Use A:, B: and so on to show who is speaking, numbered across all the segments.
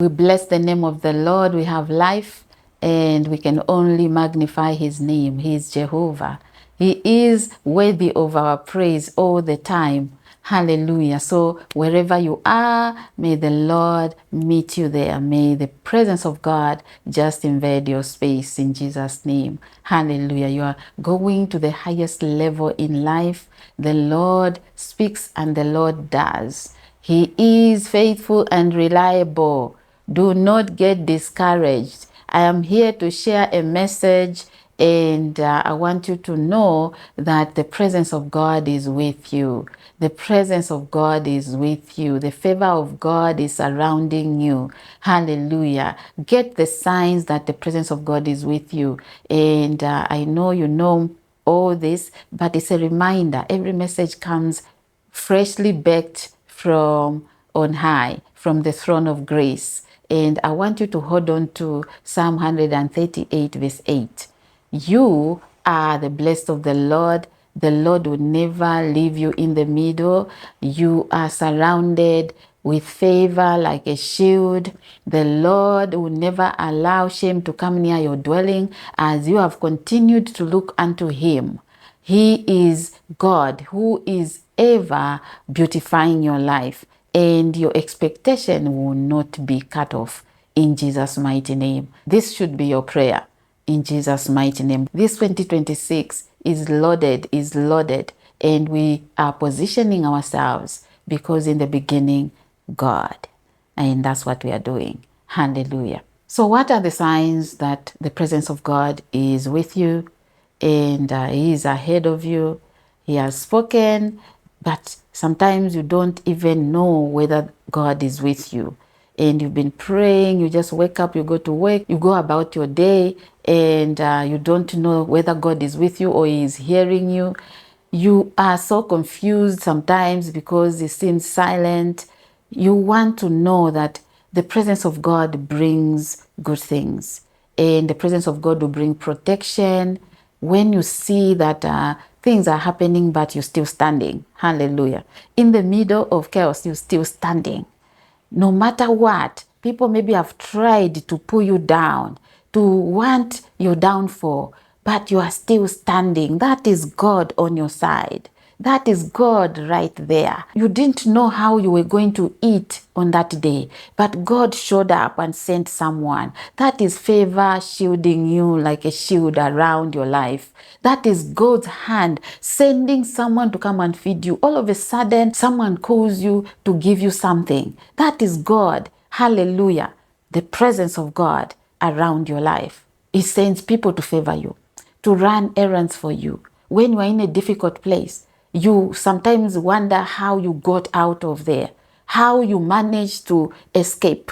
A: We bless the name of the Lord. We have life and we can only magnify his name. He is Jehovah. He is worthy of our praise all the time. Hallelujah. So wherever you are, may the Lord meet you there. May the presence of God just invade your space in Jesus' name. Hallelujah. You are going to the highest level in life. The Lord speaks and the Lord does. He is faithful and reliable. Do not get discouraged. I am here to share a message, and I want you to know that the presence of God is with you. The presence of God is with you. The favor of God is surrounding you. Hallelujah. Get the signs that the presence of God is with you. And I know you know all this, but it's a reminder. Every message comes freshly baked from on high, from the throne of grace. And I want you to hold on to Psalm 138 verse 8. You are the blessed of the Lord. The Lord will never leave you in the middle. You are surrounded with favor like a shield. The Lord will never allow shame to come near your dwelling as you have continued to look unto him. He is God who is ever beautifying your life, and your expectation will not be cut off in Jesus' mighty name. This should be your prayer in Jesus' mighty name. This 2026 is loaded, and we are positioning ourselves because in the beginning, God. And that's what we are doing. Hallelujah. So what are the signs that the presence of God is with you and he is ahead of you? He has spoken, but sometimes you don't even know whether God is with you. And you've been praying, you just wake up, you go to work, you go about your day, and you don't know whether God is with you or he is hearing you. You are so confused sometimes because he seems silent. You want to know that the presence of God brings good things, and the presence of God will bring protection. When you see that things are happening but you're still standing, hallelujah, in the middle of chaos, you're still standing. No matter what, people maybe have tried to pull you down, to want your downfall, but you are still standing. That is God on your side. That is God right there. You didn't know how you were going to eat on that day, but God showed up and sent someone. That is favor shielding you like a shield around your life. That is God's hand sending someone to come and feed you. All of a sudden, someone calls you to give you something. That is God. Hallelujah. The presence of God around your life. He sends people to favor you, to run errands for you. When you are in a difficult place, you sometimes wonder how you got out of there, how you managed to escape,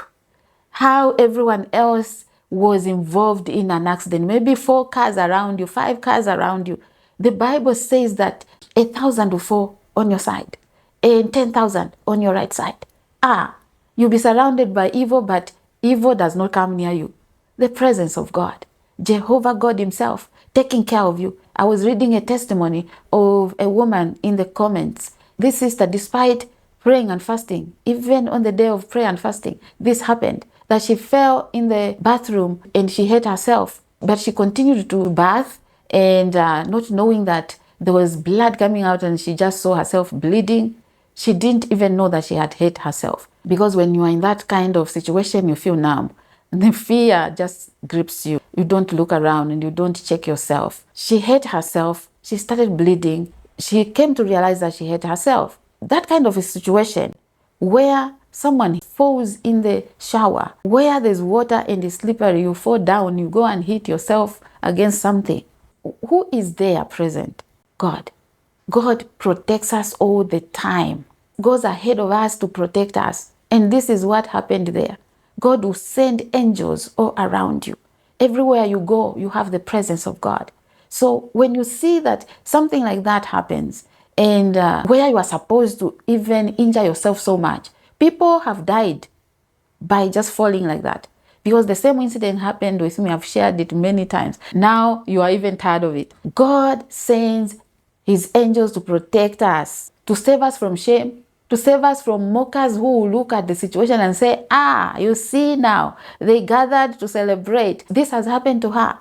A: how everyone else was involved in an accident. Maybe 4 cars around you, 5 cars around you. The Bible says that 1,000 will fall on your side and 10,000 on your right side. You'll be surrounded by evil, but evil does not come near you. The presence of God, Jehovah God himself, taking care of you. I was reading a testimony of a woman in the comments. This sister, despite praying and fasting, even on the day of prayer and fasting, this happened, that she fell in the bathroom and she hurt herself. But she continued to bath and not knowing that there was blood coming out, and she just saw herself bleeding. She didn't even know that she had hurt herself. Because when you are in that kind of situation, you feel numb. The fear just grips you. You don't look around and you don't check yourself. She hurt herself. She started bleeding. She came to realize that she hurt herself. That kind of a situation where someone falls in the shower, where there's water and it's slippery, you fall down, you go and hit yourself against something. Who is there present? God. God protects us all the time. Goes ahead of us to protect us. And this is what happened there. God will send angels all around you. Everywhere you go, you have the presence of God. So when you see that something like that happens, and where you are supposed to even injure yourself so much, people have died by just falling like that. Because the same incident happened with me. I've shared it many times. Now you are even tired of it. God sends his angels to protect us, to save us from shame, to save us from mockers who will look at the situation and say, ah, you see now, they gathered to celebrate. This has happened to her.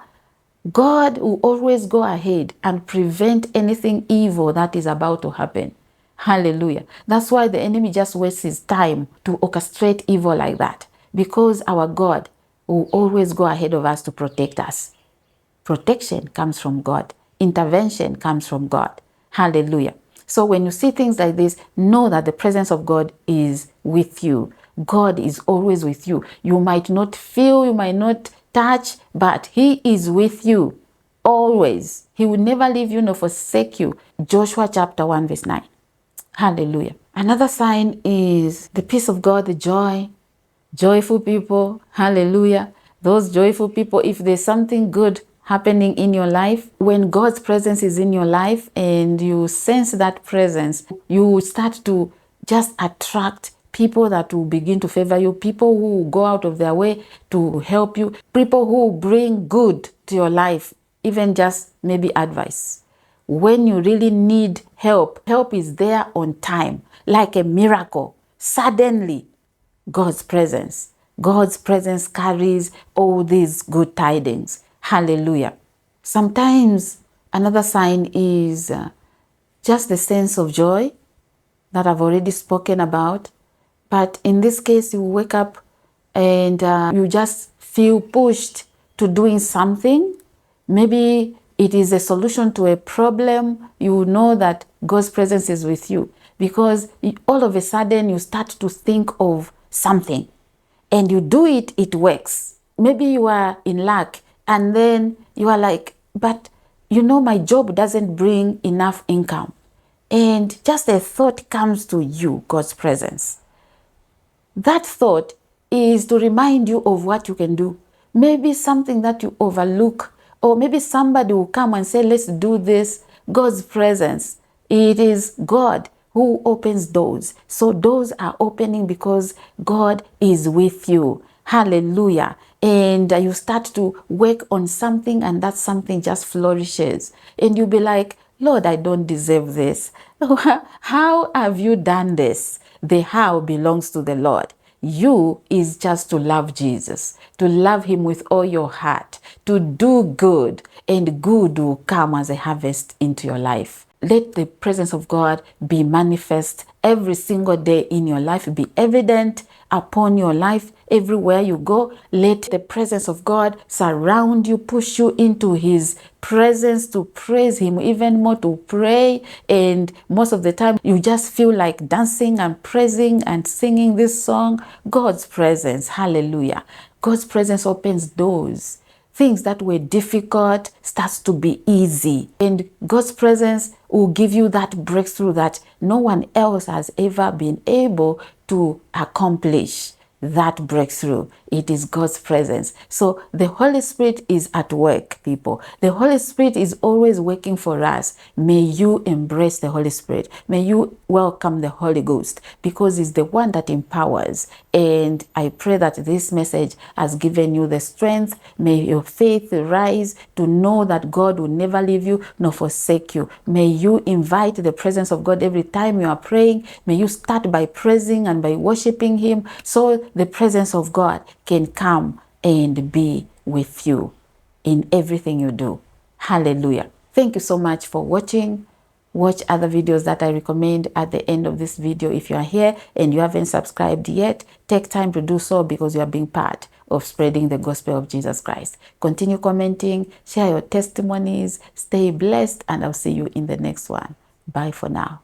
A: God will always go ahead and prevent anything evil that is about to happen. Hallelujah. That's why the enemy just wastes his time to orchestrate evil like that, because our God will always go ahead of us to protect us. Protection comes from God. Intervention comes from God. Hallelujah. So when you see things like this, know that the presence of God is with you. God is always with you. You might not feel, you might not touch, but He is with you always. He will never leave you nor forsake you. Joshua chapter 1 verse 9. Hallelujah. Another sign is the peace of God, the joy. Joyful people, hallelujah. Those joyful people, if there's something good happening in your life, when God's presence is in your life and you sense that presence, you start to just attract people that will begin to favor you, people who will go out of their way to help you, people who will bring good to your life, even just maybe advice. When you really need help, help is there on time, like a miracle. Suddenly, God's presence carries all these good tidings. Hallelujah. Sometimes another sign is just the sense of joy that I've already spoken about. But in this case, you wake up and you just feel pushed to doing something. Maybe it is a solution to a problem. You know that God's presence is with you, because all of a sudden you start to think of something and you do it, it works. Maybe you are in luck and then you are like, but you know, my job doesn't bring enough income. And just a thought comes to you, God's presence. That thought is to remind you of what you can do. Maybe something that you overlook, or maybe somebody will come and say, let's do this. God's presence. It is God who opens doors. So doors are opening because God is with you. Hallelujah. And you start to work on something, and that something just flourishes. And you'll be like, Lord, I don't deserve this. How have you done this? The how belongs to the Lord. You is just to love Jesus, to love Him with all your heart, to do good, and good will come as a harvest into your life. Let the presence of God be manifest every single day in your life, be evident upon your life everywhere you go. Let the presence of God surround you, push you into His presence to praise Him, even more to pray. And most of the time you just feel like dancing and praising and singing this song. God's presence, hallelujah. God's presence opens doors. Things that were difficult starts to be easy, and God's presence will give you that breakthrough that no one else has ever been able to accomplish. That breakthrough, it is God's presence. So the Holy Spirit is at work, people. The Holy Spirit is always working for us. May you embrace the Holy Spirit. May you welcome the Holy Ghost, because He's the one that empowers. And I pray that this message has given you the strength. May your faith rise to know that God will never leave you nor forsake you. May you invite the presence of God every time you are praying. May you start by praising and by worshiping Him, so the presence of God can come and be with you in everything you do. Hallelujah. Thank you so much for watching. Watch other videos that I recommend at the end of this video. If you are here and you haven't subscribed yet, take time to do so, because you are being part of spreading the gospel of Jesus Christ. Continue commenting, share your testimonies, stay blessed, and I'll see you in the next one. Bye for now.